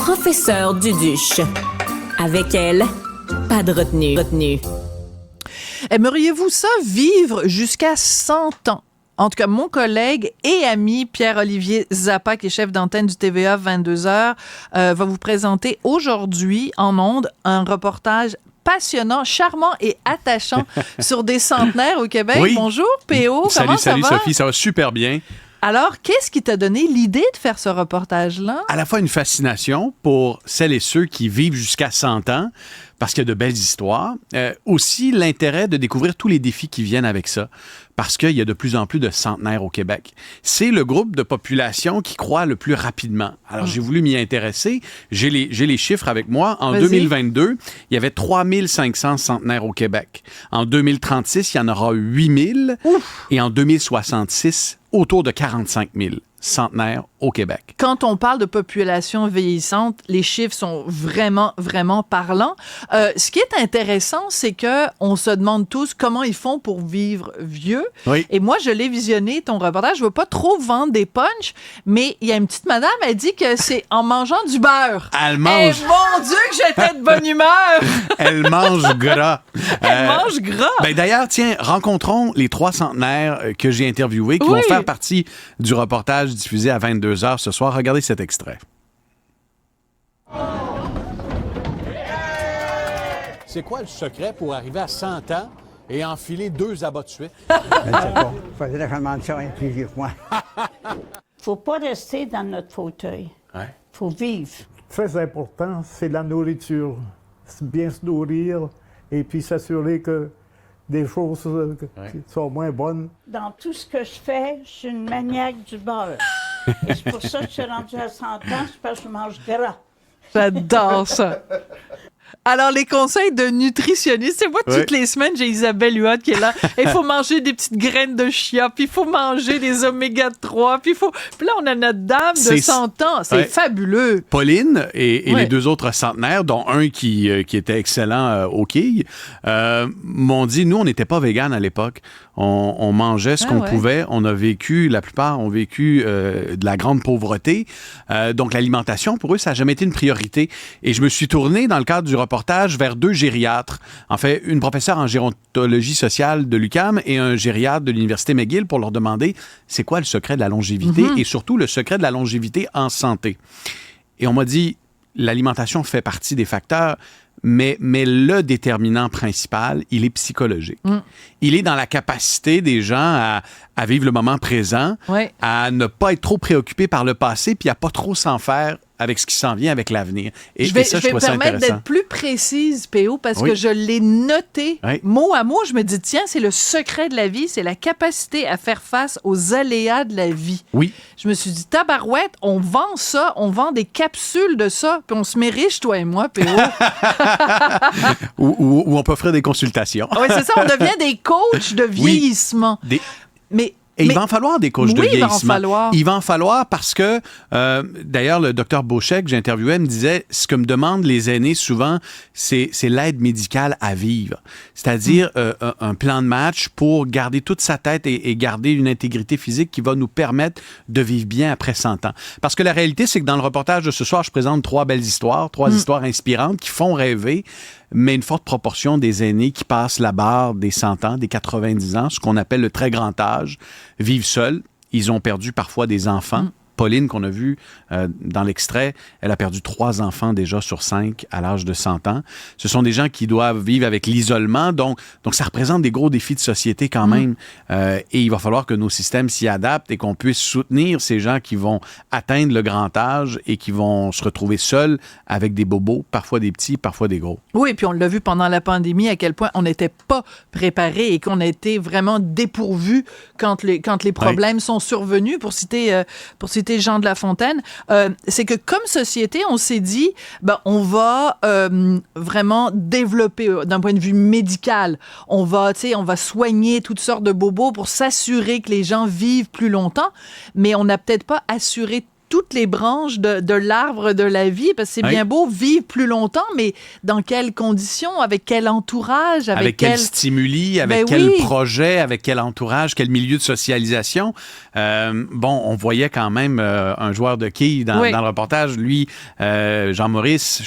professeure Duduche. Avec elle, pas de retenue. Aimeriez-vous ça vivre jusqu'à 100 ans? En tout cas, mon collègue et ami Pierre-Olivier Zappa, qui est chef d'antenne du TVA 22h, va vous présenter aujourd'hui en ondes un reportage passionnant, charmant et attachant sur des centenaires au Québec. Oui. Bonjour, P.O. Comment ça va? Salut Sophie, ça va super bien. Alors, qu'est-ce qui t'a donné l'idée de faire ce reportage-là? À la fois une fascination pour celles et ceux qui vivent jusqu'à 100 ans, parce qu'il y a de belles histoires. Aussi, l'intérêt de découvrir tous les défis qui viennent avec ça, parce qu'il y a de plus en plus de centenaires au Québec. C'est le groupe de population qui croît le plus rapidement. Alors, j'ai voulu m'y intéresser. J'ai les chiffres avec moi. En 2022, il y avait 3500 centenaires au Québec. En 2036, il y en aura 8000. Et en 2066, autour de 45 000 centenaires au Québec. Quand on parle de population vieillissante, les chiffres sont vraiment, vraiment parlants. Ce qui est intéressant, c'est que on se demande tous comment ils font pour vivre vieux. Oui. Et moi, je l'ai visionné, ton reportage. Je veux pas trop vendre des punchs, mais il y a une petite madame, elle dit que c'est en mangeant du beurre. Elle mange. Et mon Dieu, que j'étais de bonne humeur! Elle mange gras. Elle mange gras! Ben d'ailleurs, tiens, rencontrons les 3 centenaires que j'ai interviewés qui vont faire partie du reportage diffusé à 22h ce soir. Regardez cet extrait. C'est quoi le secret pour arriver à 100 ans et enfiler 2 abats de suite? Je ne sais pas. Il faudrait que je demande ça à un plus vieux que moi. Faut pas rester dans notre fauteuil. Ouais. Faut vivre. Très important, c'est la nourriture. Bien se nourrir et puis s'assurer que des choses qui sont moins bonnes. Dans tout ce que je fais, je suis une maniaque du beurre. Et c'est pour ça que je suis rendue à 100 ans, c'est parce que je mange gras. J'adore ça. Alors, les conseils de nutritionnistes, c'est moi, toutes les semaines, j'ai Isabelle Huot qui est là. Il faut manger des petites graines de chia, puis il faut manger des oméga 3, puis là, on a notre dame de 100 ans. C'est fabuleux. Pauline et les 2 autres centenaires, dont un qui était excellent au quilles, m'ont dit, nous, on n'était pas véganes à l'époque. On mangeait ce qu'on pouvait. On a vécu, la plupart ont vécu de la grande pauvreté. Donc, l'alimentation, pour eux, ça n'a jamais été une priorité. Et je me suis tourné, dans le cadre du reportage, vers 2 gériatres. En fait, une professeure en gérontologie sociale de l'UQAM et un gériatre de l'Université McGill pour leur demander c'est quoi le secret de la longévité et surtout le secret de la longévité en santé. Et on m'a dit l'alimentation fait partie des facteurs, mais le déterminant principal, il est psychologique. Il est dans la capacité des gens à vivre le moment présent, à ne pas être trop préoccupés par le passé, puis à pas trop s'en faire avec ce qui s'en vient, avec l'avenir. Et je vais trouve ça me permettre intéressant. d'être plus précise, P.O., parce que je l'ai noté mot à mot. Je me dis, tiens, c'est le secret de la vie, c'est la capacité à faire face aux aléas de la vie. Oui. Je me suis dit, tabarouette, on vend ça, on vend des capsules de ça, puis on se met riche, toi et moi, P.O. ou on peut offrir des consultations. Oui, c'est ça, on devient des coachs de vieillissement. Et il va en falloir des coachs de vieillissement. Il va en falloir parce que, d'ailleurs, le docteur Beauchek, que j'interviewais, me disait, ce que me demandent les aînés souvent, c'est l'aide médicale à vivre. C'est-à-dire un plan de match pour garder toute sa tête et garder une intégrité physique qui va nous permettre de vivre bien après 100 ans. Parce que la réalité, c'est que dans le reportage de ce soir, je présente 3 belles histoires, 3 histoires inspirantes qui font rêver, mais une forte proportion des aînés qui passent la barre des 100 ans, des 90 ans, ce qu'on appelle le très grand âge, vivent seuls. Ils ont perdu parfois des enfants. Pauline, qu'on a vu dans l'extrait, elle a perdu 3 enfants déjà sur 5 à l'âge de 100 ans. Ce sont des gens qui doivent vivre avec l'isolement, donc ça représente des gros défis de société quand même. Et il va falloir que nos systèmes s'y adaptent et qu'on puisse soutenir ces gens qui vont atteindre le grand âge et qui vont se retrouver seuls avec des bobos, parfois des petits, parfois des gros. Oui, puis on l'a vu pendant la pandémie, à quel point on n'était pas préparé et qu'on a été vraiment dépourvu quand les problèmes sont survenus, pour citer Jean de La Fontaine, c'est que comme société, on s'est dit, on va vraiment développer d'un point de vue médical. On va soigner toutes sortes de bobos pour s'assurer que les gens vivent plus longtemps, mais on n'a peut-être pas assuré toutes les branches de l'arbre de la vie, parce que c'est bien beau vivre plus longtemps, mais dans quelles conditions, avec quel entourage, avec quel stimuli, avec quel projet, avec quel entourage, quel milieu de socialisation. On voyait quand même un joueur de quilles dans le reportage. Lui, Jean-Maurice,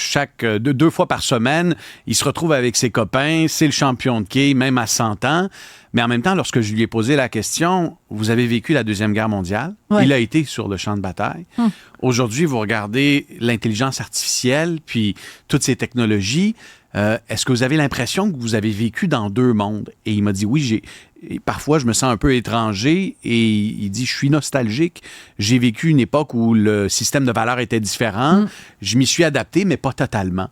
deux fois par semaine, il se retrouve avec ses copains, c'est le champion de quilles, même à 100 ans. Mais en même temps, lorsque je lui ai posé la question, vous avez vécu la Deuxième Guerre mondiale, il a été sur le champ de bataille. Aujourd'hui, vous regardez l'intelligence artificielle, puis toutes ces technologies. Est-ce que vous avez l'impression que vous avez vécu dans deux mondes? Et il m'a dit oui, parfois je me sens un peu étranger, et il dit je suis nostalgique. J'ai vécu une époque où le système de valeurs était différent. Je m'y suis adapté, mais pas totalement.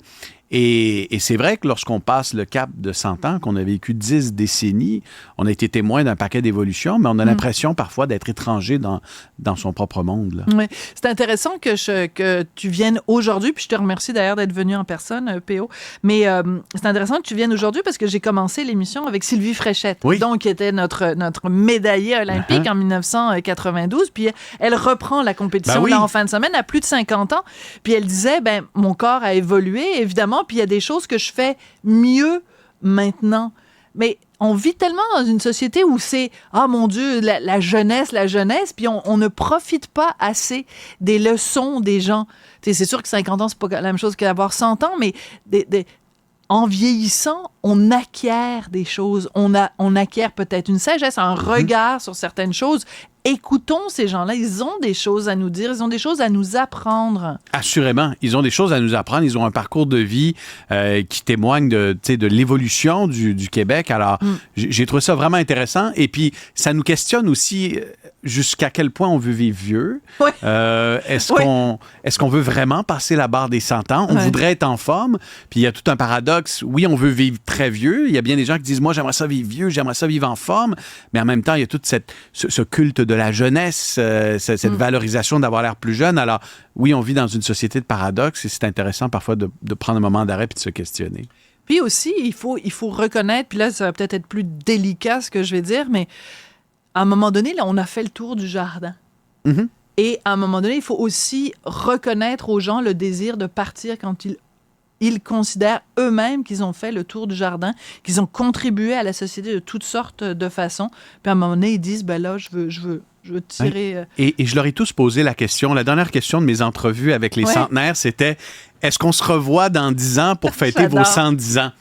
Et c'est vrai que lorsqu'on passe le cap de 100 ans, qu'on a vécu 10 décennies, on a été témoin d'un paquet d'évolutions, mais on a l'impression parfois d'être étranger dans son propre monde. Là. Oui. C'est intéressant que tu viennes aujourd'hui, puis je te remercie d'ailleurs d'être venu en personne, P.O. Mais c'est intéressant que tu viennes aujourd'hui parce que j'ai commencé l'émission avec Sylvie Fréchette, donc qui était notre médaillée olympique en 1992. Puis elle reprend la compétition là, en fin de semaine à plus de 50 ans. Puis elle disait, mon corps a évolué, évidemment, puis il y a des choses que je fais mieux maintenant. Mais on vit tellement dans une société où c'est « Ah, mon Dieu, la jeunesse, puis on ne profite pas assez des leçons des gens. » C'est sûr que 50 ans, c'est pas la même chose qu'avoir 100 ans, mais en vieillissant, on acquiert des choses. On acquiert peut-être une sagesse, un regard sur certaines choses. Écoutons ces gens-là. Ils ont des choses à nous dire. Ils ont des choses à nous apprendre. Assurément. Ils ont des choses à nous apprendre. Ils ont un parcours de vie qui témoigne de l'évolution du Québec. Alors, j'ai trouvé ça vraiment intéressant. Et puis, ça nous questionne aussi jusqu'à quel point on veut vivre vieux. Oui. Est-ce qu'on veut vraiment passer la barre des 100 ans? On voudrait être en forme. Puis, il y a tout un paradoxe. Oui, on veut vivre très vieux. Il y a bien des gens qui disent, moi, j'aimerais ça vivre vieux, j'aimerais ça vivre en forme. Mais en même temps, il y a tout ce culte de la jeunesse, cette valorisation d'avoir l'air plus jeune. Alors, oui, on vit dans une société de paradoxes et c'est intéressant parfois de prendre un moment d'arrêt et de se questionner. Puis aussi, il faut reconnaître, puis là, ça va peut-être être plus délicat ce que je vais dire, mais à un moment donné, là, on a fait le tour du jardin. Et à un moment donné, il faut aussi reconnaître aux gens le désir de partir quand ils considèrent eux-mêmes qu'ils ont fait le tour du jardin, qu'ils ont contribué à la société de toutes sortes de façons. Puis à un moment donné, ils disent, là, je veux tirer... Et je leur ai tous posé la question. La dernière question de mes entrevues avec les centenaires, c'était, est-ce qu'on se revoit dans 10 ans pour fêter vos 110 ans?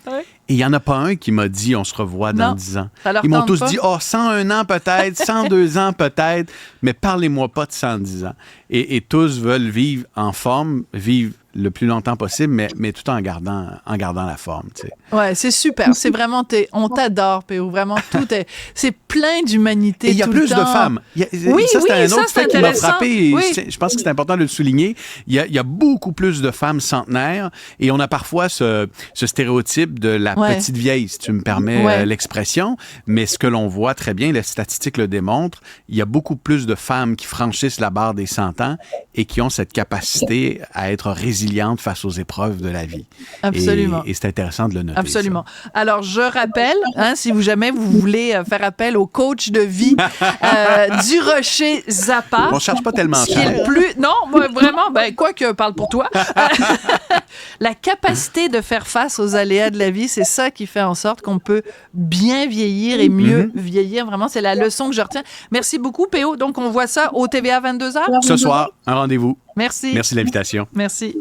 Et il n'y en a pas un qui m'a dit, on se revoit dans 10 ans. Ils m'ont tous dit, 101 ans peut-être, 102 ans peut-être, mais parlez-moi pas de 110 ans. Et tous veulent vivre en forme, vivre le plus longtemps possible, mais tout en gardant la forme, tu sais. Ouais, c'est super. C'est vraiment, on t'adore, P.O. Vraiment, c'est plein d'humanité. Et il y a plus de femmes. Ça, c'est un autre fait qui m'a frappé. Je pense que c'est important de le souligner. Il y a beaucoup plus de femmes centenaires et on a parfois ce stéréotype de la petite vieille, si tu me permets l'expression. Mais ce que l'on voit très bien, les statistiques le démontrent, il y a beaucoup plus de femmes qui franchissent la barre des 100 ans et qui ont cette capacité à être résilientes face aux épreuves de la vie. Absolument. Et c'est intéressant de le noter. Absolument. Ça. Alors, je rappelle, si jamais vous voulez faire appel au coach de vie du Rocher Zappa. On ne cherche pas tellement ça. Non, vraiment, quoique, parle pour toi. La capacité de faire face aux aléas de la vie, c'est ça qui fait en sorte qu'on peut bien vieillir et mieux vieillir. Vraiment, c'est la leçon que je retiens. Merci beaucoup, P.O. Donc, on voit ça au TVA 22h. Ce soir, un rendez-vous. Merci. Merci de l'invitation. Merci.